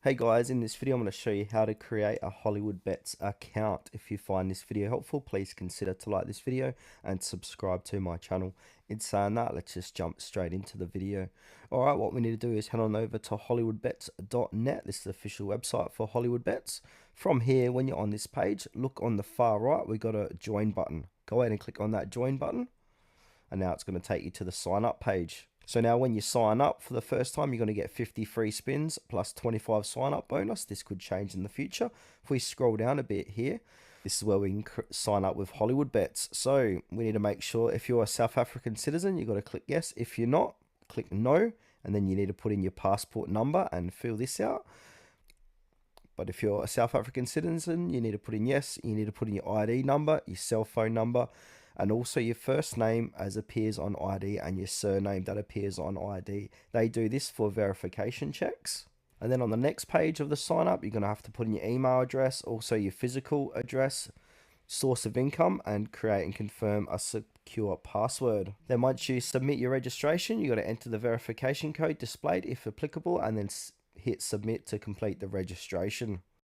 Hey guys, in this video I'm going to show you how to create a Hollywoodbets account. If you find this video helpful, please consider to like this video and subscribe to my channel. In saying that, let's just jump straight into the video. Alright, what we need to do is head on over to hollywoodbets.net. This is the official website for Hollywoodbets. From here, when you're on this page, look on the far right, we've got a join button. Go ahead and click on that join button, and now it's going to take you to the sign up page. So now when you sign up for the first time, you're going to get 50 free spins plus 25 sign up bonus. This could change in the future. If we scroll down a bit here, this is where we can sign up with Hollywoodbets. So we need to make sure if you're a South African citizen, you've got to click yes. If you're not, click no. And then you need to put in your passport number and fill this out. But if you're a South African citizen, you need to put in yes. You need to put in your ID number, your cell phone number, and also your first name as appears on ID and your surname that appears on ID. They do this for verification checks. And then on the next page of the sign up, you're going to have to put in your email address, also your physical address, source of income, and create and confirm a secure password. Then once you submit your registration, you got to enter the verification code displayed if applicable, and then hit submit to complete the registration.